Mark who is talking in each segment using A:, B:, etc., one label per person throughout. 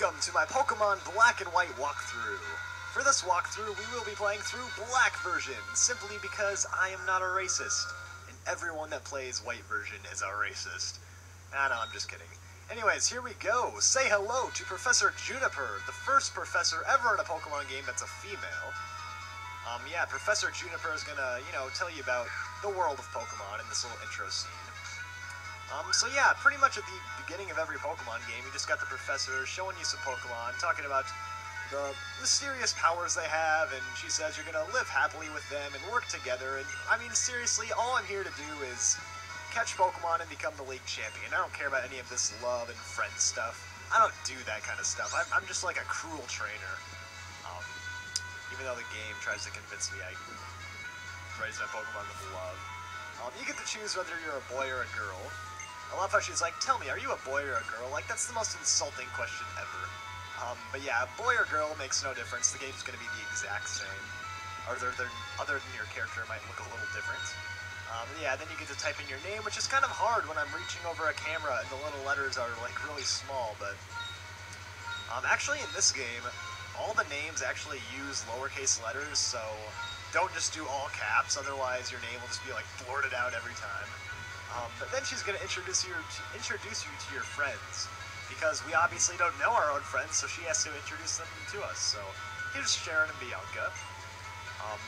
A: Welcome to my Pokemon Black and White walkthrough. For this walkthrough, we will be playing through Black version, simply because I am not a racist, and everyone that plays White version is a racist. Ah, no, I'm just kidding. Anyways, here we go. Say hello to Professor Juniper, the first professor ever in a Pokemon game that's a female. Yeah, Professor Juniper is gonna, tell you about the world of Pokemon in this little intro scene. So yeah, pretty much at the beginning of every Pokemon game, you just got the professor showing you some Pokemon, talking about the mysterious powers they have, and she says you're gonna live happily with them and work together, and I mean, seriously, all I'm here to do is catch Pokemon and become the league champion. I don't care about any of this love and friends stuff. I don't do that kind of stuff. I'm just like a cruel trainer. Even though the game tries to convince me I raise my Pokemon with love. You get to choose whether you're a boy or a girl. I love how she's like, tell me, are you a boy or a girl? Like, that's the most insulting question ever. But yeah, boy or girl makes no difference. The game's going to be the exact same. Other than your character might look a little different. Yeah, then you get to type in your name, which is kind of hard when I'm reaching over a camera and the little letters are, like, really small, but... actually, in this game, all the names actually use lowercase letters, so don't just do all caps, otherwise your name will just be, like, blurted out every time. But then she's going to introduce you to your friends, because we obviously don't know our own friends, so she has to introduce them to us. So here's Sharon and Bianca.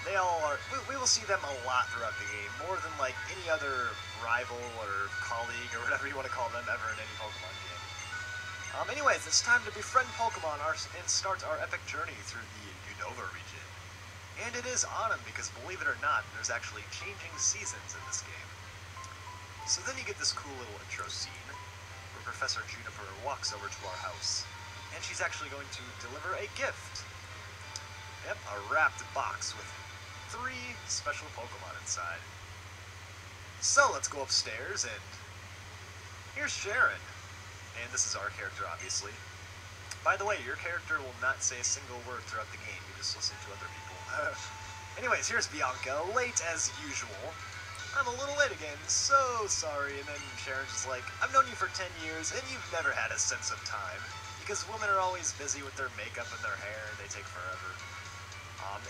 A: They all are. We will see them a lot throughout the game, more than like any other rival or colleague or whatever you want to call them ever in any Pokemon game. Anyways, it's time to befriend Pokemon and start our epic journey through the Unova region. And it is autumn because, believe it or not, there's actually changing seasons in this game. So then you get this cool little intro scene, where Professor Juniper walks over to our house, and she's actually going to deliver a gift. Yep, a wrapped box with 3 special Pokemon inside. So let's go upstairs, and here's Sharon. And this is our character, obviously. By the way, your character will not say a single word throughout the game, you just listen to other people. Anyways, here's Bianca, late as usual. I'm a little late again, so sorry. And then Sharon's just like, I've known you for 10 years, and you've never had a sense of time. Because women are always busy with their makeup and their hair, and they take forever.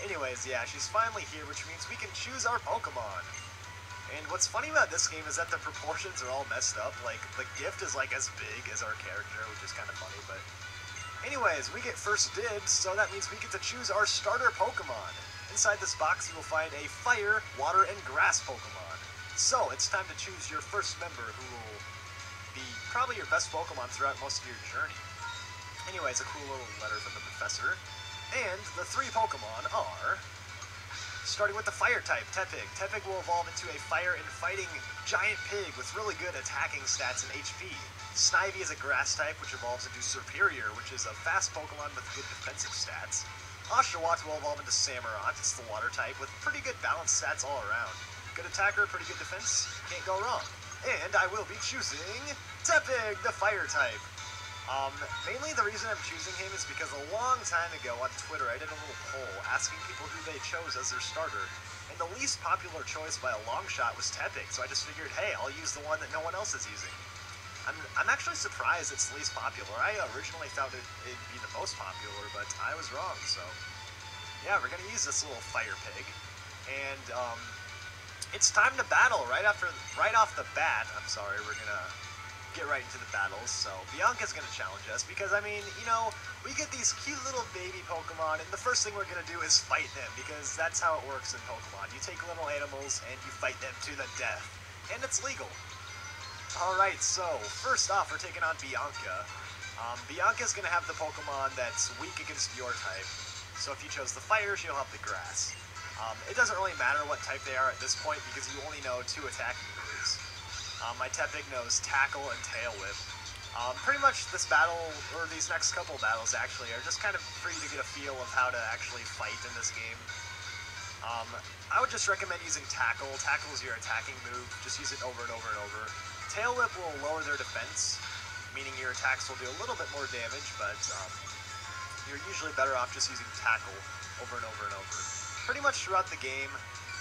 A: Anyways, yeah, she's finally here, which means we can choose our Pokemon. And what's funny about this game is that the proportions are all messed up. Like, the gift is like as big as our character, which is kind of funny, but... Anyways, we get first dibs, so that means we get to choose our starter Pokemon. Inside this box, you will find a Fire, Water, and Grass Pokemon. So, it's time to choose your first member who will be probably your best Pokemon throughout most of your journey. Anyways, a cool little letter from the professor. And the 3 Pokemon are... Starting with the Fire type, Tepig. Tepig will evolve into a fire and fighting giant pig with really good attacking stats and HP. Snivy is a Grass type, which evolves into Superior, which is a fast Pokemon with good defensive stats. Oshawott will evolve into Samurott. It's the Water type, with pretty good balanced stats all around. Good attacker, pretty good defense, can't go wrong. And I will be choosing Tepig, the Fire type. Mainly the reason I'm choosing him is because a long time ago on Twitter I did a little poll asking people who they chose as their starter, and the least popular choice by a long shot was Tepig, so I just figured, hey, I'll use the one that no one else is using. I'm actually surprised it's the least popular. I originally thought it'd be the most popular, but I was wrong, so... Yeah, we're gonna use this little Fire Pig, and, it's time to battle right off the bat. I'm sorry, we're gonna get right into the battles. So Bianca's gonna challenge us because, I mean, we get these cute little baby Pokemon, and the first thing we're gonna do is fight them because that's how it works in Pokemon. You take little animals and you fight them to the death, and it's legal. Alright, so first off, we're taking on Bianca. Bianca's gonna have the Pokemon that's weak against your type. So if you chose the Fire, she'll have the Grass. It doesn't really matter what type they are at this point because you only know 2 attacking moves. My Tepig knows Tackle and Tail Whip. Pretty much this battle, or these next couple battles actually, are just kind of for you to get a feel of how to actually fight in this game. I would just recommend using Tackle. Tackle is your attacking move, just use it over and over and over. Tail Whip will lower their defense, meaning your attacks will do a little bit more damage, but you're usually better off just using Tackle over and over and over. Pretty much throughout the game,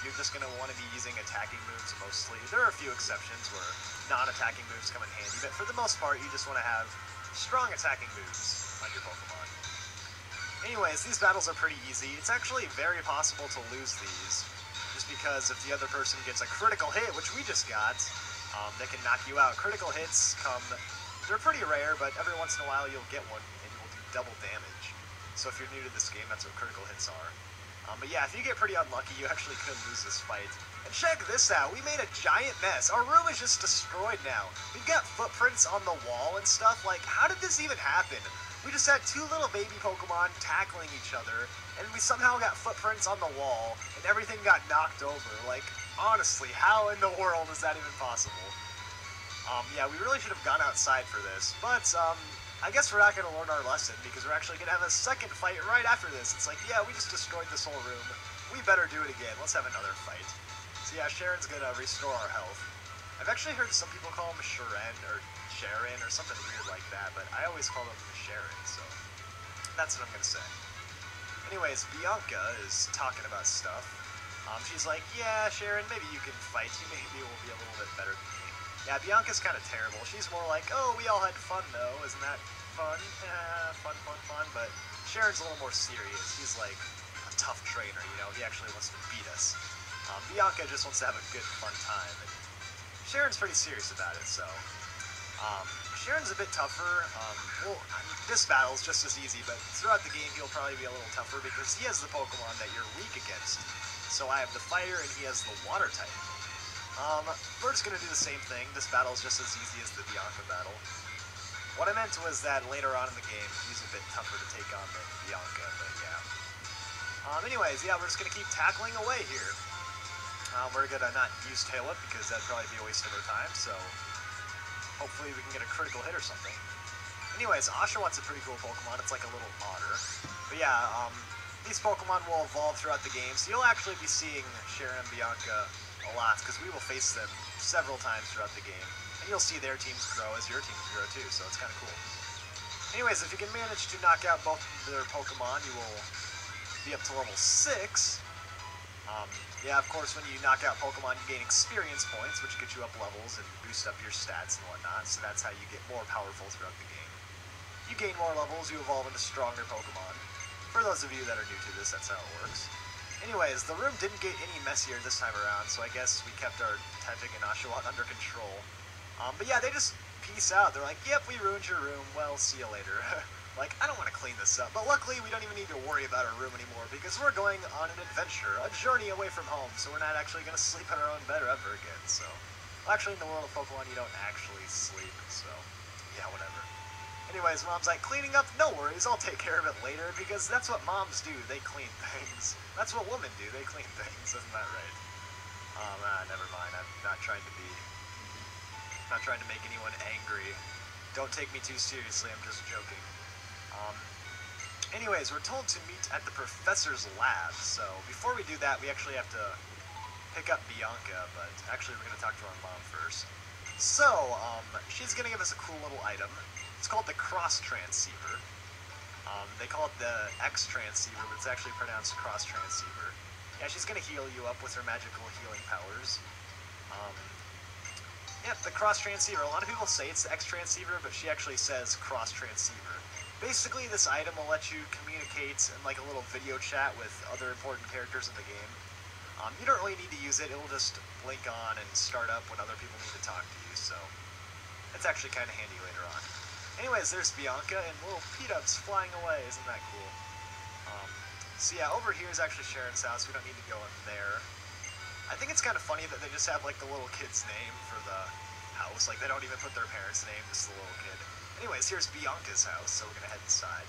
A: you're just going to want to be using attacking moves mostly. There are a few exceptions where non-attacking moves come in handy, but for the most part, you just want to have strong attacking moves. on your Pokemon. Anyways, these battles are pretty easy. It's actually very possible to lose these, just because if the other person gets a critical hit, which we just got, they can knock you out. Critical hits they're pretty rare, but every once in a while you'll get one, and you will do double damage. So if you're new to this game, that's what critical hits are. But yeah, if you get pretty unlucky, you actually could lose this fight. And check this out, we made a giant mess. Our room is just destroyed now. We've got footprints on the wall and stuff. Like, how did this even happen? We just had two little baby Pokemon tackling each other, and we somehow got footprints on the wall, and everything got knocked over. Like, honestly, how in the world is that even possible? Yeah, we really should have gone outside for this, but, I guess we're not going to learn our lesson, because we're actually going to have a second fight right after this. It's like, yeah, we just destroyed this whole room. We better do it again. Let's have another fight. So yeah, Sharon's going to restore our health. I've actually heard some people call him Sharon, or Sharon, or something weird like that, but I always call him Sharon, so that's what I'm going to say. Anyways, Bianca is talking about stuff. She's like, yeah, Sharon, maybe you can fight. You maybe will be a little bit better than me. Yeah, Bianca's kind of terrible. She's more like, oh, we all had fun, though. Isn't that fun? Fun. But Sharon's a little more serious. He's like a tough trainer, you know? He actually wants to beat us. Bianca just wants to have a good, fun time. And Sharon's pretty serious about it, so... Sharon's a bit tougher. This battle's just as easy, but throughout the game, he'll probably be a little tougher because he has the Pokemon that you're weak against. So I have the Fire, and he has the Water type. Bert's gonna do the same thing. This battle's just as easy as the Bianca battle. What I meant was that later on in the game, he's a bit tougher to take on than Bianca, but yeah. Anyways, yeah, we're just gonna keep tackling away here. We're gonna not use Tail Whip because that'd probably be a waste of our time, so hopefully we can get a critical hit or something. Anyways, Asha wants a pretty cool Pokemon. It's like a little otter. But yeah, these Pokemon will evolve throughout the game, so you'll actually be seeing Sharon and Bianca a lot, because we will face them several times throughout the game. And you'll see their teams grow as your teams grow too, so it's kind of cool. Anyways, if you can manage to knock out both of their Pokemon, you will be up to level 6. Yeah, of course, when you knock out Pokemon, you gain experience points, which get you up levels and boost up your stats and whatnot, so that's how you get more powerful throughout the game. You gain more levels, you evolve into stronger Pokemon. For those of you that are new to this, that's how it works. Anyways, the room didn't get any messier this time around, so I guess we kept our Tepig and Oshawott under control. But yeah, they just peace out. They're like, yep, we ruined your room, well, see you later. Like, I don't want to clean this up, but luckily we don't even need to worry about our room anymore, because we're going on an adventure, a journey away from home, so we're not actually going to sleep in our own bed ever again, so... Well, actually, in the world of Pokemon, you don't actually sleep, so... Yeah, whatever. Anyways, Mom's like, cleaning up? No worries, I'll take care of it later, because that's what moms do, they clean things. That's what women do, they clean things, isn't that right? Never mind, I'm not trying to make anyone angry. Don't take me too seriously, I'm just joking. Anyways, we're told to meet at the professor's lab, so before we do that, we actually have to pick up Bianca, but actually we're going to talk to our mom first. So, she's going to give us a cool little item. It's called the Cross Transceiver. They call it the X Transceiver, but it's actually pronounced Cross Transceiver. Yeah, she's going to heal you up with her magical healing powers. Yeah, the Cross Transceiver. A lot of people say it's the X Transceiver, but she actually says Cross Transceiver. Basically, this item will let you communicate in like a little video chat with other important characters in the game. You don't really need to use it, it'll just blink on and start up when other people need to talk to you, so it's actually kind of handy later on. Anyways, there's Bianca, and little P-Dub's flying away, isn't that cool? So yeah, over here is actually Sharon's house, we don't need to go in there. I think it's kind of funny that they just have like the little kid's name for the house, like they don't even put their parents' name, just the little kid. Anyways, here's Bianca's house, so we're gonna head inside.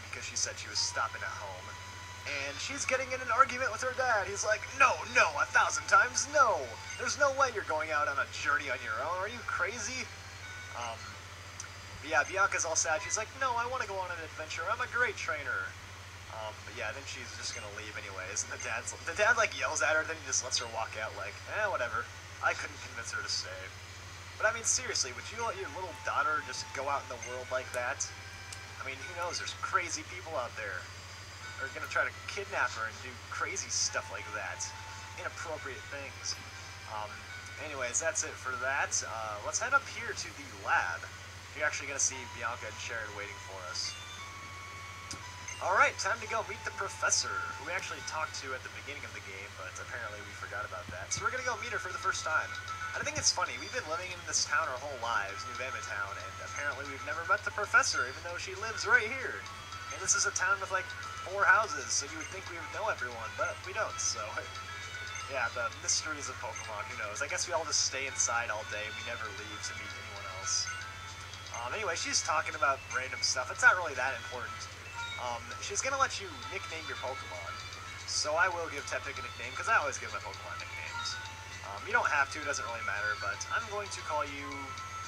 A: Because she said she was stopping at home. And she's getting in an argument with her dad. He's like, no, 1,000 times no! There's no way you're going out on a journey on your own, are you crazy? But yeah, Bianca's all sad. She's like, no, I want to go on an adventure, I'm a great trainer. But yeah, then she's just gonna leave anyways, and the dad like yells at her, then he just lets her walk out like, whatever. I couldn't convince her to stay. But I mean, seriously, would you let your little daughter just go out in the world like that? I mean, who knows, there's crazy people out there. They're gonna try to kidnap her and do crazy stuff like that. Inappropriate things. Anyways, that's it for that. Let's head up here to the lab. You're actually going to see Bianca and Sharon waiting for us. Alright, time to go meet the professor, who we actually talked to at the beginning of the game, but apparently we forgot about that. So we're gonna go meet her for the first time. I think it's funny, we've been living in this town our whole lives, New Vama Town, and apparently we've never met the professor, even though she lives right here. And this is a town with like 4 houses, so you would think we would know everyone, but we don't, so... Yeah, the mysteries of Pokemon, who knows. I guess we all just stay inside all day, we never leave to meet anyone else. Anyway, she's talking about random stuff, it's not really that important. She's gonna let you nickname your Pokemon. So I will give Tepig a nickname, because I always give my Pokemon nicknames. You don't have to, it doesn't really matter, but I'm going to call you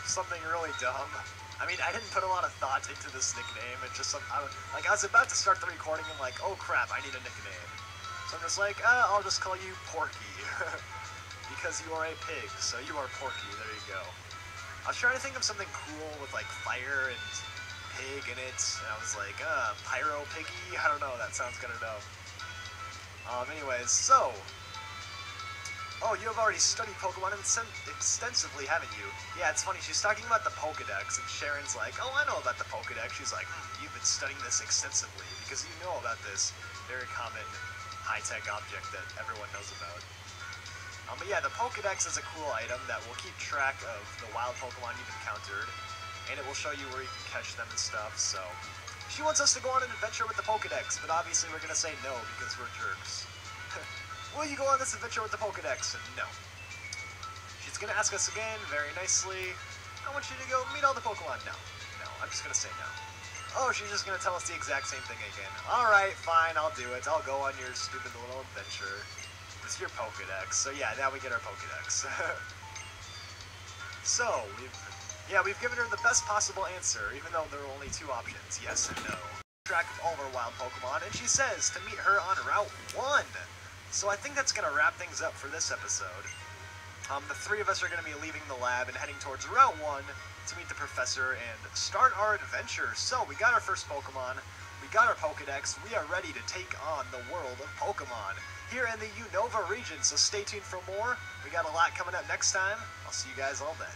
A: something really dumb. I mean, I didn't put a lot of thought into this nickname, it's just I was about to start the recording and like, oh crap, I need a nickname. So I'm just like, I'll just call you Porky. Because you are a pig, so you are Porky, there you go. I was trying to think of something cool with like fire and pig in it, and I was like, Pyro Piggy? I don't know, that sounds kind of dumb. Anyways, so... Oh, you have already studied Pokemon extensively, haven't you? Yeah, it's funny, she's talking about the Pokedex, and Sharon's like, oh, I know about the Pokedex. She's like, you've been studying this extensively, because you know about this very common high-tech object that everyone knows about. But yeah, the Pokedex is a cool item that will keep track of the wild Pokemon you've encountered, and it will show you where you can catch them and stuff, so... She wants us to go on an adventure with the Pokedex, but obviously we're gonna say no, because we're jerks. Will you go on this adventure with the Pokedex? And no. She's gonna ask us again, very nicely, I want you to go meet all the Pokemon. No. No, I'm just gonna say no. Oh, she's just gonna tell us the exact same thing again. Alright, fine, I'll do it. I'll go on your stupid little adventure. It's your Pokedex. So yeah, now we get our Pokedex. So, we've given her the best possible answer, even though there are only 2 options, yes and no. Track of all of our wild Pokemon, and she says to meet her on Route 1. So I think that's going to wrap things up for this episode. The 3 of us are going to be leaving the lab and heading towards Route 1 to meet the professor and start our adventure. So we got our first Pokemon, we got our Pokedex, we are ready to take on the world of Pokemon here in the Unova region, so stay tuned for more. We got a lot coming up next time. I'll see you guys all then.